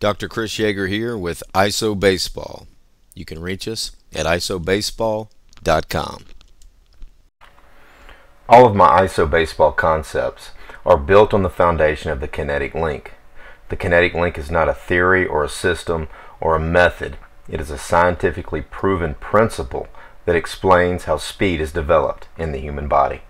Dr. Chris Yeager here with ISO Baseball. You can reach us at isobaseball.com. All of my ISO baseball concepts are built on the foundation of the kinetic link. The kinetic link is not a theory or a system or a method. It is a scientifically proven principle that explains how speed is developed in the human body.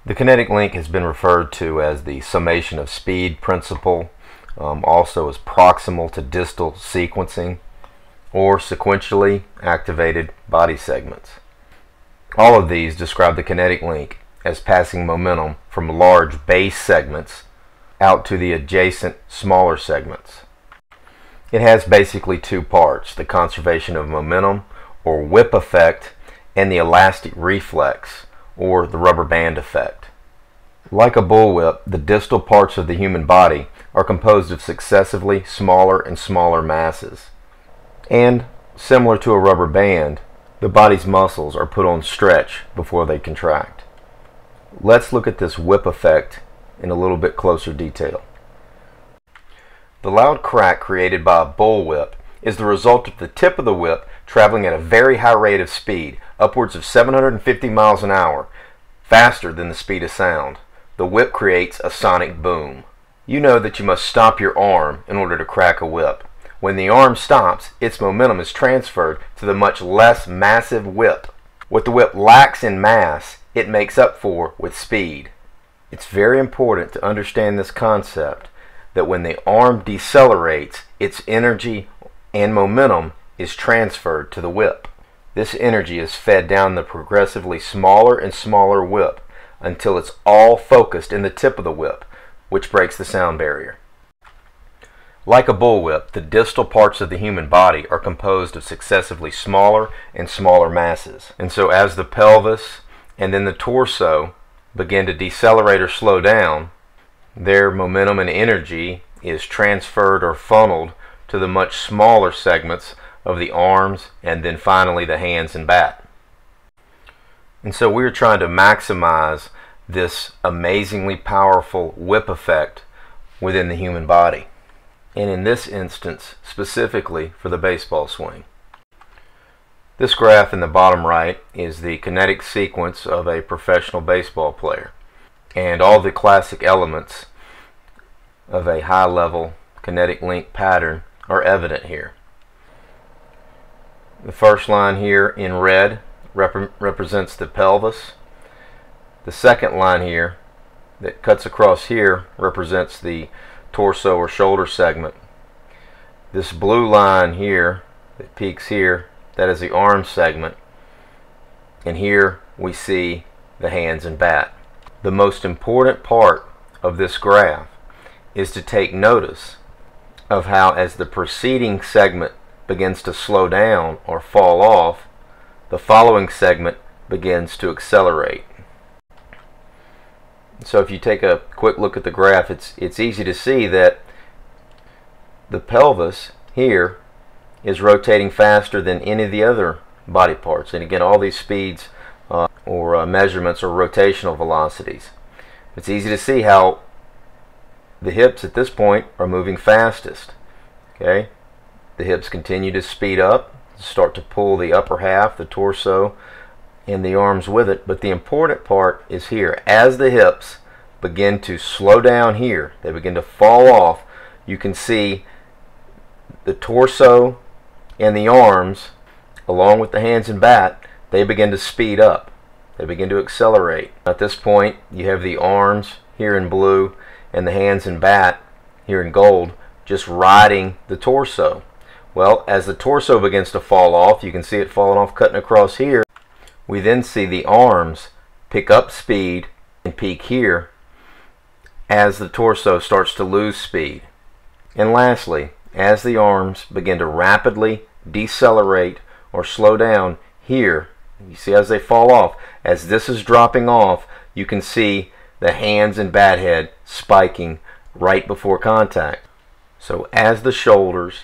The kinetic link has been referred to as the summation of speed principle, also as proximal to distal sequencing, or sequentially activated body segments. All of these describe the kinetic link as passing momentum from large base segments out to the adjacent smaller segments. It has basically two parts: the conservation of momentum or whip effect and the elastic reflex or the rubber band effect. Like a bullwhip, the distal parts of the human body are composed of successively smaller and smaller masses. And similar to a rubber band, the body's muscles are put on stretch before they contract. Let's look at this whip effect in a little bit closer detail. The loud crack created by a bullwhip is the result of the tip of the whip traveling at a very high rate of speed, upwards of 750 miles an hour, faster than the speed of sound. The whip creates a sonic boom. You know that you must stop your arm in order to crack a whip. When the arm stops, its momentum is transferred to the much less massive whip. What the whip lacks in mass, it makes up for with speed. It's very important to understand this concept, that when the arm decelerates, its energy and momentum is transferred to the whip. This energy is fed down the progressively smaller and smaller whip until it's all focused in the tip of the whip, which breaks the sound barrier. Like a bullwhip, the distal parts of the human body are composed of successively smaller and smaller masses. And so as the pelvis and then the torso begin to decelerate or slow down, their momentum and energy is transferred or funneled to the much smaller segments of the arms and then finally the hands and bat. And so we're trying to maximize this amazingly powerful whip effect within the human body, and in this instance specifically for the baseball swing. This graph in the bottom right is the kinetic sequence of a professional baseball player, and all the classic elements of a high-level kinetic link pattern are evident here. The first line here in red represents the pelvis. The second line here that cuts across here represents the torso or shoulder segment. This blue line here that peaks here, that is the arm segment, and here we see the hands and bat. The most important part of this graph is to take notice of how, as the preceding segment begins to slow down or fall off, the following segment begins to accelerate. So if you take a quick look at the graph, it's easy to see that the pelvis here is rotating faster than any of the other body parts. And again, all these speeds or measurements are rotational velocities. It's easy to see how the hips at this point are moving fastest. Okay, the hips continue to speed up, start to pull the upper half, the torso, and the arms with it. But the important part is here. As the hips begin to slow down here, they begin to fall off, you can see the torso and the arms, along with the hands and bat, they begin to speed up. They begin to accelerate. At this point, you have the arms here in blue and the hands and bat here in gold just riding the torso. Well, as the torso begins to fall off, you can see it falling off, cutting across here. We then see the arms pick up speed and peak here as the torso starts to lose speed. And lastly, as the arms begin to rapidly decelerate or slow down here, you see as they fall off, as this is dropping off, you can see the hands and bat head spiking right before contact. So as the shoulders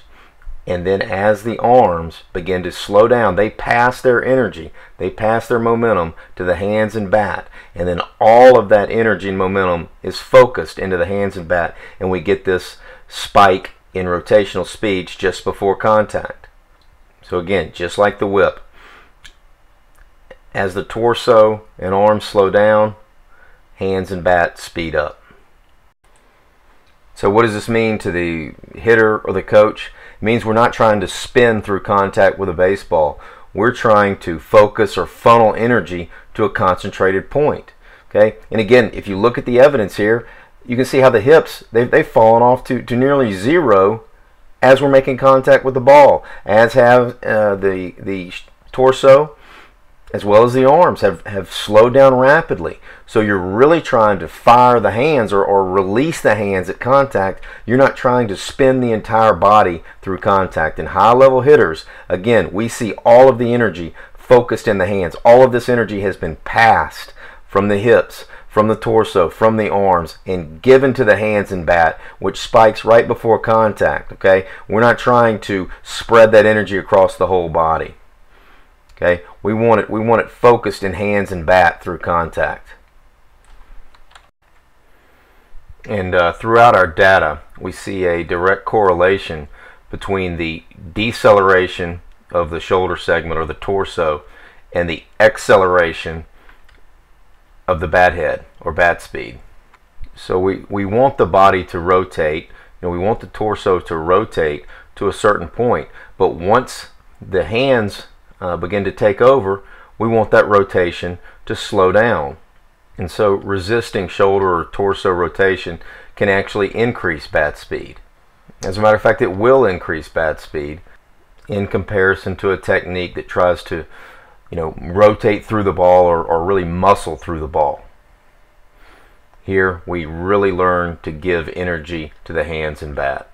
and then as the arms begin to slow down, they pass their energy, they pass their momentum to the hands and bat, and then all of that energy and momentum is focused into the hands and bat, and we get this spike in rotational speeds just before contact. So again, just like the whip, as the torso and arms slow down, hands and bat speed up. So what does this mean to the hitter or the coach? It means we're not trying to spin through contact with a baseball. We're trying to focus or funnel energy to a concentrated point. Okay? And again, if you look at the evidence here, you can see how the hips, they've fallen off to nearly zero as we're making contact with the ball, as have the torso as well as the arms have slowed down rapidly. So you're really trying to fire the hands or release the hands at contact. You're not trying to spin the entire body through contact. In high-level hitters, again, we see all of the energy focused in the hands. All of this energy has been passed from the hips, from the torso, from the arms, and given to the hands and bat, which spikes right before contact. Okay, we're not trying to spread that energy across the whole body. Okay, we want it focused in hands and bat through contact. And throughout our data, we see a direct correlation between the deceleration of the shoulder segment or the torso and the acceleration of the bat head or bat speed. So we want the body to rotate, we want the torso to rotate to a certain point, but once the hands begin to take over, we want that rotation to slow down. And so resisting shoulder or torso rotation can actually increase bat speed. As a matter of fact, it will increase bat speed in comparison to a technique that tries to rotate through the ball or really muscle through the ball. Here we really learn to give energy to the hands and bat.